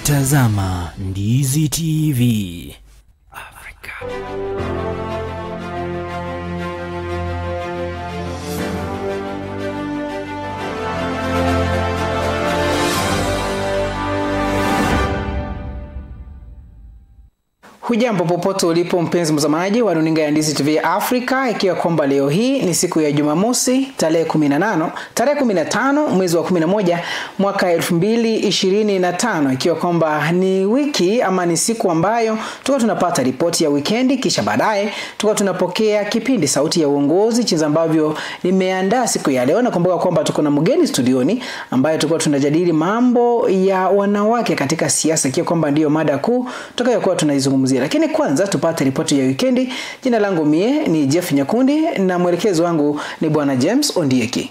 Unatazama Ndizi TV Afrika. Hujambo popote ulipo mpenzi mtazamaji wa runinga ya Ndizi TV Afrika, ikiwa kwamba leo hii ni siku ya Jumamosi tarehe 15 mwezi wa 11 mwaka 2025, ikiwa kwamba ni wiki ama ni siku ambayo tuko tunapata ripoti ya weekendi, kisha baadaye tuko tunapokea kipindi Sauti ya Uongozi, jinsi ambavyo nimeandaa siku ya leo. Na kumbuka kwamba tuko na mgeni studioni ambaye tuko tunajadili mambo ya wanawake katika siasa, ikiwa kwamba ndio mada kuu tutakayokuwa tunaizungumzia. Lakini kwanza tupate ripoti ya weekendi. Jina langu mie ni Jeff Nyakundi na mwelekezi wangu ni Bwana James Ondieki.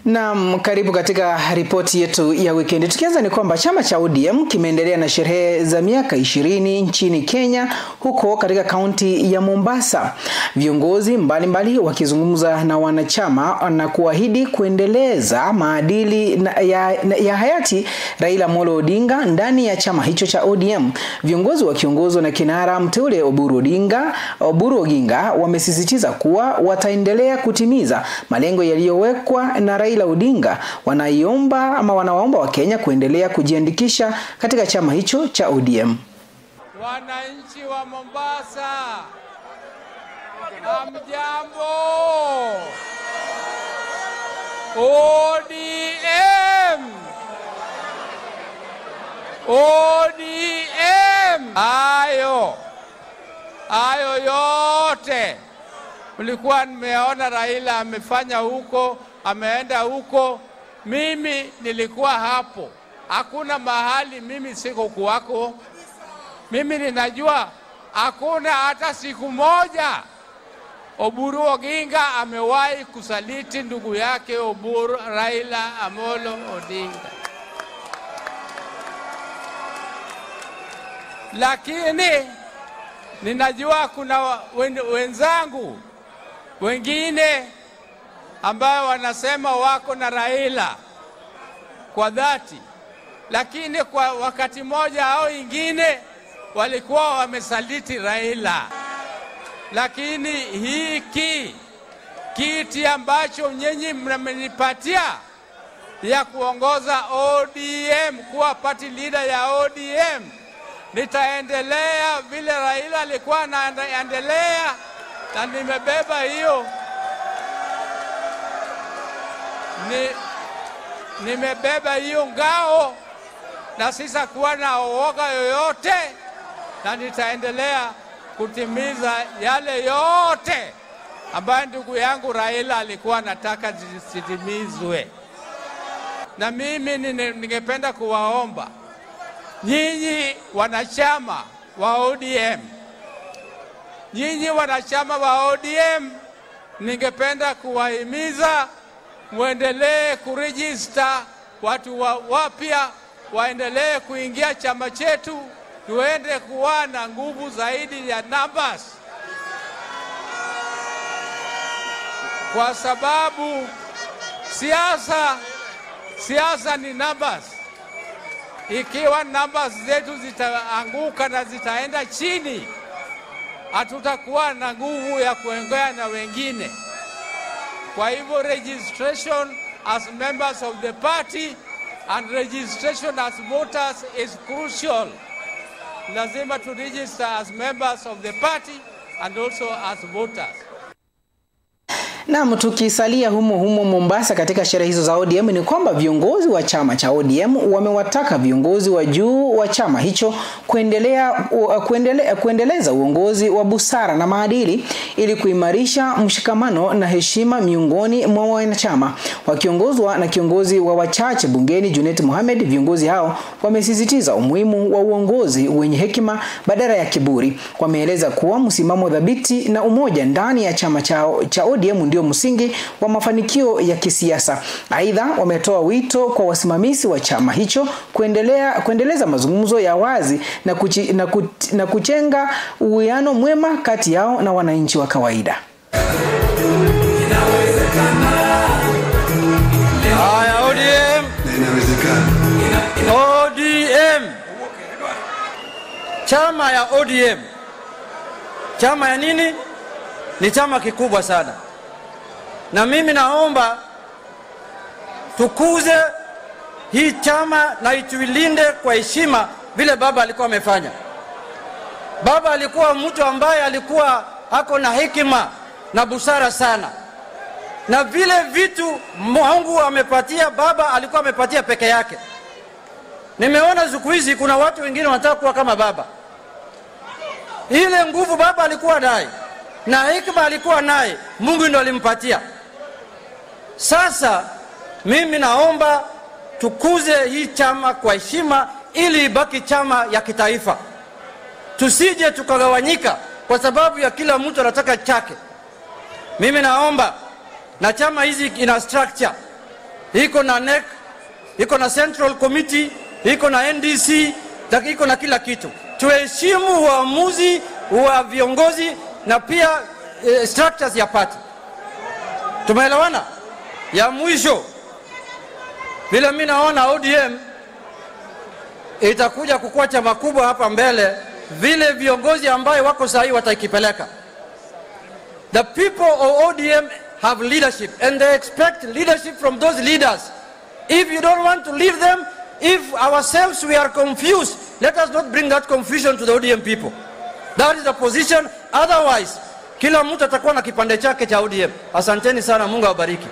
Naam, karibu katika ripoti yetu ya weekend. Tukianza ni kwamba chama cha ODM kimeendelea na sherehe za miaka 20 nchini Kenya, huko katika kaunti ya Mombasa. Viongozi mbalimbali wakizungumza na wanachama na kuahidi kuendeleza maadili ya hayati Raila Amolo Odinga ndani ya chama hicho cha ODM. Viongozi wakiongozwa na kinara mteule Oburu Oginga wamesisitiza kuwa wataendelea kutimiza malengo yaliyowekwa na Raila Odinga. Wanawaomba wa Kenya kuendelea kujiandikisha katika chama hicho cha ODM. Wananchi wa Mombasa, hamjambo. ODM. Ayo yote mlikuwa nimeona Raila amefanya huko, ameenda huko, mimi nilikuwa hapo. Hakuna mahali mimi siko kuwako. Mimi ninajua hakuna hata siku moja Oburu Oginga amewahi kusaliti ndugu yake Raila Amolo Odinga. Lakini ninajua kuna wenzangu wengine ambao wanasema wako na Raila kwa dhati, lakini kwa wakati moja au ingine walikuwa wamesaliti Raila. Lakini kiti ambacho nyinyi mnamenipatia ya kuongoza ODM, kuwa party leader ya ODM, nitaendelea vile Raila alikuwa anaendelea, na nimebeba hiyo. Nimebeba hiyo ngao na sisa kuwa na uoga yoyote, na nitaendelea kutimiza yale yote ambayo ndugu yangu Raila alikuwa anataka zitimizwe. Na mimi ningependa kuwaomba nyinyi wanachama wa ODM, ningependa kuwahimiza muendelee kuregister watu wapya, waendelee kuingia chama chetu, tuende kuwa na nguvu zaidi ya numbers, kwa sababu siasa ni numbers. Ikiwa numbers zetu zitaanguka na zitaenda chini, hatutakuwa na nguvu ya kuongea na wengine. Kwa hivyo registration as members of the party and registration as voters is crucial. Lazima to register as members of the party and also as voters. Na tukisalia humo Mombasa katika sherehe hizo za ODM, ni kwamba viongozi wa chama cha ODM wamewataka viongozi wa juu wa chama hicho kuendeleza uongozi wa busara na maadili ili kuimarisha mshikamano na heshima miongoni mwa wanachama. Wakiongozwa na kiongozi wa wachache bungeni Junet Mohamed, viongozi hao wamesisitiza umuhimu wa uongozi wenye hekima badala ya kiburi. Wameeleza kuwa msimamo dhabiti na umoja ndani ya chama cha ODM ndio ndio msingi wa mafanikio ya kisiasa. Aidha, wametoa wito kwa wasimamizi wa chama hicho kuendeleza mazungumzo ya wazi na kujenga uwiano mwema kati yao na wananchi wa kawaida. ODM. Chama ya ODM. Chama ya nini? Ni chama kikubwa sana. Na mimi naomba tukuze hii chama na ituilinde kwa heshima vile baba alikuwa amefanya. Baba alikuwa mtu ambaye alikuwa hako na hekima na busara sana. Na vile vitu Mungu amepatia baba alikuwa amepatia peke yake. Nimeona siku hizi kuna watu wengine wanataka kuwa kama baba. Ile nguvu baba alikuwa naye na hekima alikuwa naye, Mungu ndiye alimpatia. Sasa mimi naomba tukuze hii chama kwa heshima ili ibaki chama ya kitaifa. Tusije tukagawanyika kwa sababu ya kila mtu anataka chake. Mimi naomba na chama hizi ina structure. Iko na NEC, iko na Central Committee, iko na NDC, iko na kila kitu. Tuheshimu uamuzi wa viongozi na pia structures ya party. Tumeelewana? Ya mwisho, vile mimi naona ODM itakuja kukua chama kubwa hapa mbele, vile viongozi ambao wako sahihi wataikipeleka. The people of ODM have leadership and they expect leadership from those leaders. If you don't want to lead them, if ourselves we are confused, let us not bring that confusion to the ODM people. That is the position. Otherwise, kila mtu atakuwa na kipande chake cha ODM. Asanteni sana, Mungu awabariki.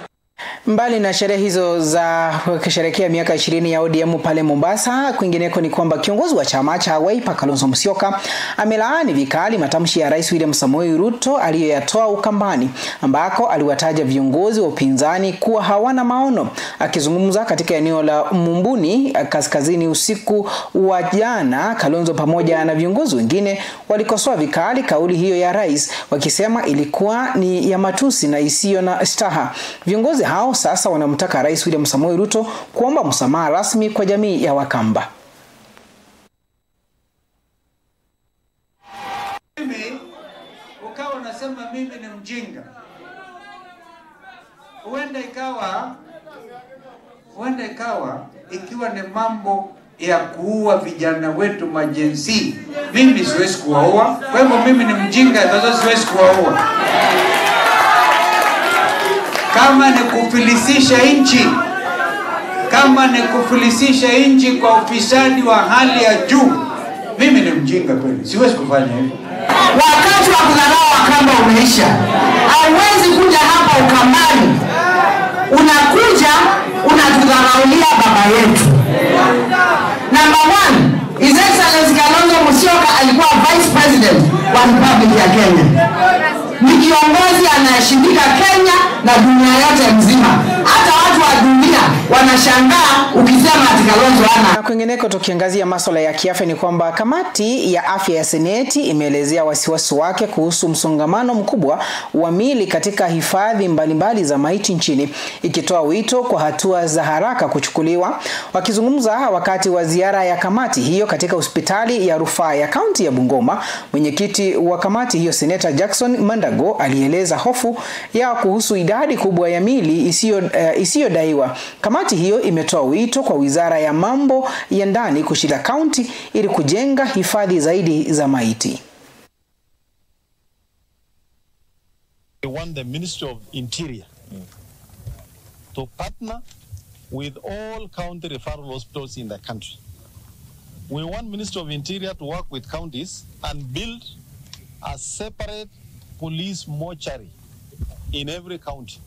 Mbali na sherehe hizo za kusherehekea miaka 20 ya ODM pale Mombasa, kwingineko ni kwamba kiongozi wa chama cha Wiper Kalonzo Musyoka amelaani vikali matamshi ya Rais William Samoei Ruto aliyoyatoa Ukambani, ambako aliwataja viongozi wa upinzani kuwa hawana maono. Akizungumza katika eneo la Mumbuni kaskazini usiku wa jana, Kalonzo pamoja na viongozi wengine walikosoa vikali kauli hiyo ya rais, wakisema ilikuwa ni ya matusi na isiyo na staha. Viongozi hao sasa wanamtaka Rais William Samoei Ruto kuomba msamaha rasmi kwa jamii ya Wakamba. Mimi ukawa unasema mimi ni mjinga. Huenda ikawa ikiwa ni mambo ya kuua vijana wetu majenzi, mimi siwezi kuwaua. Kwa hivyo mimi ni mjinga, sasa siwezi kuwaua. Kama ni kufilisisha nchi, kwa ufisadi wa hali ya juu, mimi ni mjinga kweli, siwezi kufanya hivyo. Wakati wa kudharau Wakamba umeisha. Hauwezi kuja hapa Ukambani, unakuja unatudharaulia baba yetu. Number 1, His Excellency Kalonzo Musyoka alikuwa Vice President wa Republic ya Kenya. Ni kiongozi anayeshindika Kenya na dunia yote mzima. Hata watu wa dunia wanashangaa ukisema ati Kalonzo ana. Na kwingineko tukiangazia masuala ya kiafya ni kwamba kamati ya afya ya Seneti imeelezea wasiwasi wake kuhusu msongamano mkubwa wa miili katika hifadhi mbalimbali za maiti nchini, ikitoa wito kwa hatua za haraka kuchukuliwa. Wakizungumza wakati wa ziara ya kamati hiyo katika hospitali ya rufaa ya kaunti ya Bungoma, mwenyekiti wa kamati hiyo Senator Jackson Mandago alieleza hofu ya kuhusu idadi kubwa ya miili isiyodaiwa. Kamati hiyo imetoa wito kwa Wizara ya Mambo ya Ndani kushika kaunti ili kujenga hifadhi zaidi za maiti. We want the Ministry of Interior to partner with all county referral hospitals in the country. We want Ministry of Interior to work with counties and build a separate police mortuary in every county,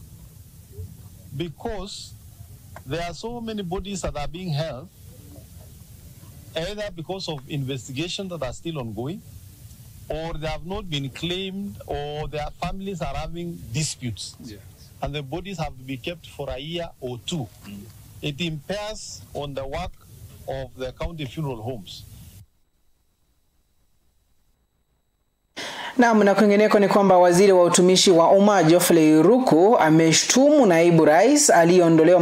because there are so many bodies that are being held, either because of investigations that are still ongoing, or they have not been claimed, or their families are having disputes. Yes. And the bodies have to be kept for a year or two. It impairs on the work of the county funeral homes. Na kwingineko ni kwamba waziri wa utumishi wa umma Geoffrey Ruku ameshtumu naibu rais aliyeondolewa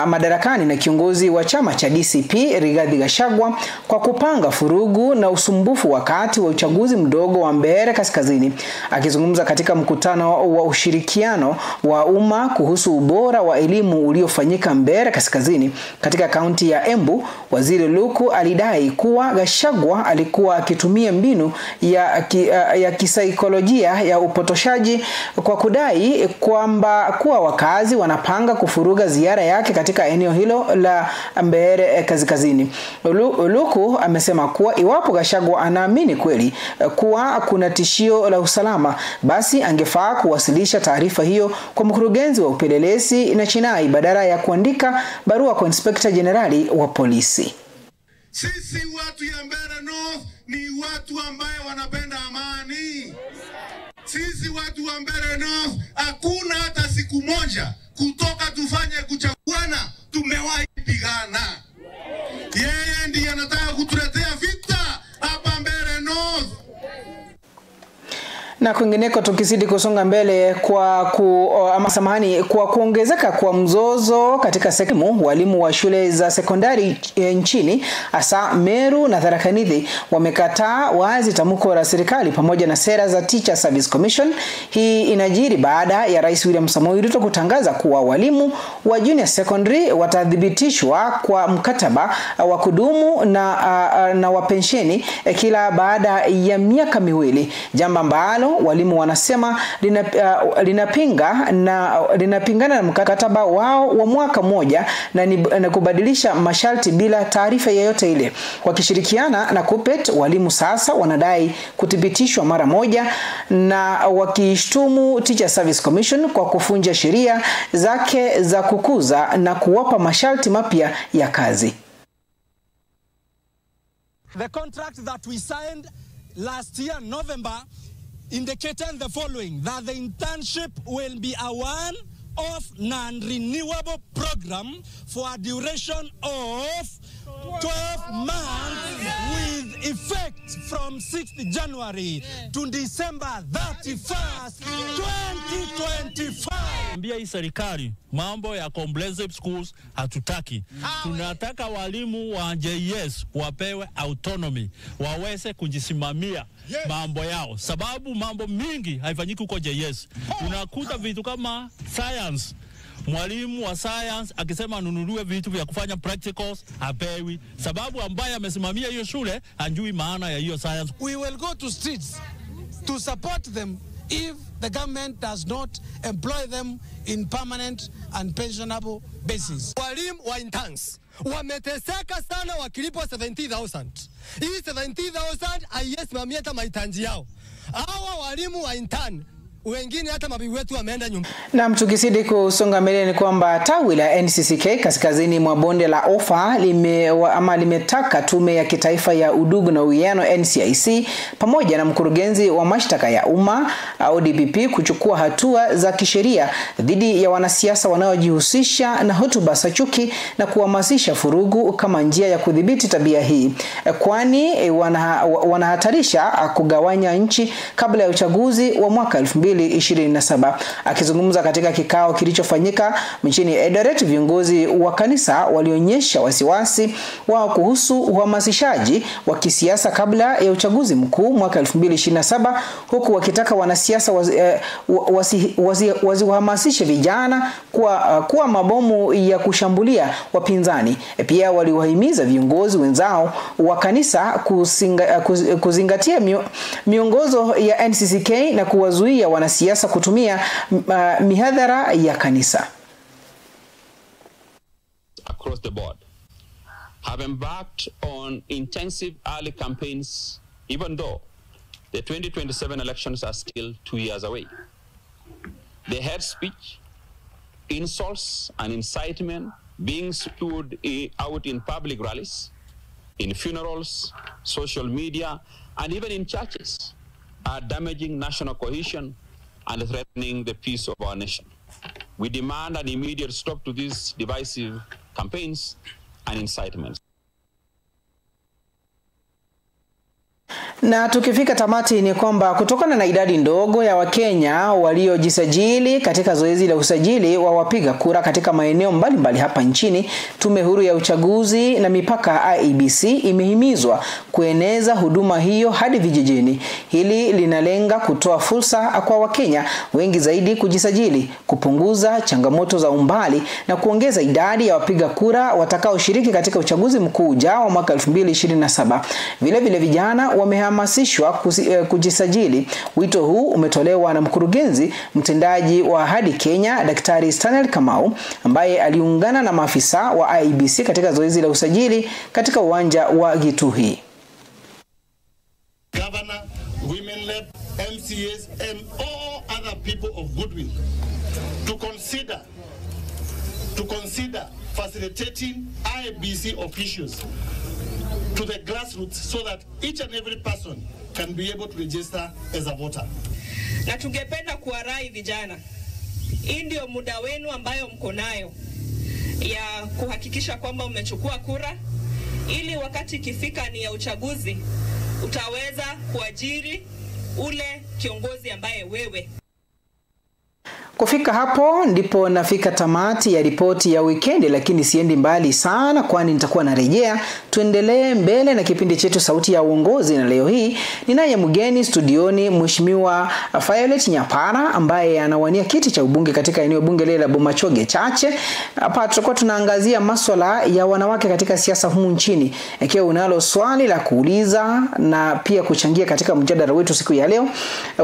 madarakani na kiongozi wa chama cha DCP Rigathi Gachagua kwa kupanga furugu na usumbufu wakati wa uchaguzi mdogo wa Mbeere Kaskazini. Akizungumza katika mkutano wa ushirikiano wa umma kuhusu ubora wa elimu uliofanyika Mbeere Kaskazini katika kaunti ya Embu, waziri Ruku alidai kuwa Gachagua alikuwa akitumia mbinu ya kisaikolojia ya upotoshaji kwa kudai kuwa wakazi wanapanga kufuruga ziara yake katika eneo hilo la Mbeere Kaskazini. Ruku amesema kuwa iwapo Gachagua anaamini kweli kuwa kuna tishio la usalama, basi angefaa kuwasilisha taarifa hiyo kwa mkurugenzi wa upelelezi na jinai badala ya kuandika barua kwa Inspector Generali wa polisi. Sisi watu ya Mbeere North ni watu ambaye wanapenda amani. Sisi watu wa Mbeere North hakuna hata siku moja kutoka tufanye kuchaguana tumewahi pigana. Yeye ndiye anataka kutuletea vita hapa Mbeere North. Na kwingineko tukizidi kusonga mbele kwa kuongezeka kwa mzozo katika sekemu, walimu wa shule za sekondari nchini hasa Meru na Tharaka Nithi wamekataa wazi tamko la serikali pamoja na sera za Teacher Service Commission. Hii inajiri baada ya Rais William Samoei Ruto kutangaza kuwa walimu wa junior secondary watadhibitishwa kwa mkataba wa kudumu na wa pensheni kila baada ya miaka miwili, jambo ambalo walimu wanasema linapingana na mkataba wao wa mwaka mmoja na kubadilisha masharti bila taarifa yoyote ile. Wakishirikiana na KUPPET, walimu sasa wanadai kuthibitishwa mara moja na wakishtumu Teacher Service Commission kwa kuvunja sheria zake za kukuza na kuwapa masharti mapya ya kazi. The contract that we signed last year November indicating the following, that the internship will be a one-off non-renewable program for a duration of 12 months with effect from 6th January to December 31st, 2025. Ambia hii serikali mambo ya comprehensive schools hatutaki. Tunataka walimu wa JS wapewe autonomy, waweze kujisimamia mambo yao, sababu mambo mingi haifanyiki huko JS. Unakuta vitu kama science, mwalimu wa science akisema anunuliwe vitu vya kufanya practicals hapewi, sababu ambaye amesimamia hiyo shule anjui maana ya hiyo science. We will go to streets to support them if the government does not employ them in permanent and pensionable basis. Walimu wa interns wameteseka sana wakilipwa 70,000. Hii 70,000 haiyesimamia hata mahitaji yao. Hawa walimu wa intern wengine hata mabibi wetu wameenda nyumba. Na tukizidi kusonga mbele ni kwamba tawi la NCCK kaskazini mwa bonde la Ufa limetaka tume ya kitaifa ya udugu na uwiano NCIC pamoja na mkurugenzi wa mashtaka ya umma ODPP kuchukua hatua za kisheria dhidi ya wanasiasa wanaojihusisha na hotuba za chuki na kuhamasisha furugu kama njia ya kudhibiti tabia hii, kwani wanahatarisha kugawanya nchi kabla ya uchaguzi wa mwaka 2027. Akizungumza katika kikao kilichofanyika mjini Eldoret, viongozi wa kanisa walionyesha wasiwasi wao kuhusu uhamasishaji wa kisiasa kabla ya uchaguzi mkuu mwaka 2027, huku wakitaka wanasiasa wasihamasishe vijana kuwa mabomu ya kushambulia wapinzani. Pia waliwahimiza viongozi wenzao wa kanisa kuzingatia miongozo ya NCCK na kuwazuia wanasiasa kutumia mihadhara ya kanisa. Across the board have embarked on intensive early campaigns, even though the 2027 elections are still 2 years away. The hate speech, insults and incitement being spewed out in public rallies, in funerals, social media, and even in churches are damaging national cohesion and threatening the peace of our nation. We demand an immediate stop to these divisive campaigns and incitements. Na tukifika tamati ni kwamba kutokana na idadi ndogo ya Wakenya waliojisajili katika zoezi la usajili wa wapiga kura katika maeneo mbalimbali hapa nchini, Tume Huru ya Uchaguzi na Mipaka IEBC imehimizwa kueneza huduma hiyo hadi vijijini. Hili linalenga kutoa fursa kwa Wakenya wengi zaidi kujisajili, kupunguza changamoto za umbali na kuongeza idadi ya wapiga kura watakaoshiriki katika uchaguzi mkuu ujao wa mwaka 2027. Vile vijana wamehamasishwa kujisajili. Wito huu umetolewa na mkurugenzi mtendaji wa Ahadi Kenya, Daktari Stanley Kamau, ambaye aliungana na maafisa wa IEBC katika zoezi la usajili katika uwanja wa Gituhi. Governor, women led MCAs and all other people of goodwill to consider facilitating IEBC officials to the grassroots so that each and every person can be able to register as a voter. Na tungependa kuwarai vijana, hii ndio muda wenu ambayo mko nayo ya kuhakikisha kwamba umechukua kura, ili wakati ikifika ni ya uchaguzi utaweza kuajiri ule kiongozi ambaye wewe. Kufika hapo ndipo nafika tamati ya ripoti ya weekend, lakini siendi mbali sana kwani nitakuwa narejea. Tuendelee mbele na kipindi chetu Sauti ya Uongozi, na leo hii ninaye mgeni studioni, Mheshimiwa Violet Nyapara ambaye anawania kiti cha ubunge katika eneo bunge la Bomachoge Chache. Hapa tutakuwa tunaangazia masuala ya wanawake katika siasa humu nchini. Ikiwa unalo swali la kuuliza na pia kuchangia katika mjadala wetu siku ya leo,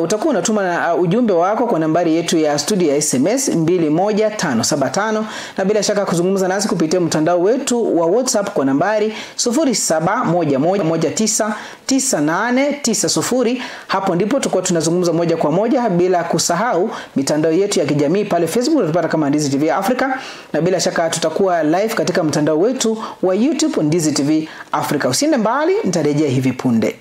utakuwa unatuma ujumbe wako kwa nambari yetu ya studio ya SMS 21575, na bila shaka kuzungumza nasi kupitia mtandao wetu wa WhatsApp kwa nambari 0711199890. Hapo ndipo tutakuwa tunazungumza moja kwa moja, bila kusahau mitandao yetu ya kijamii pale Facebook tutapata kama Ndizi TV Africa, na bila shaka tutakuwa live katika mtandao wetu wa YouTube Ndizi TV Africa. Usiende mbali, nitarejea hivi punde.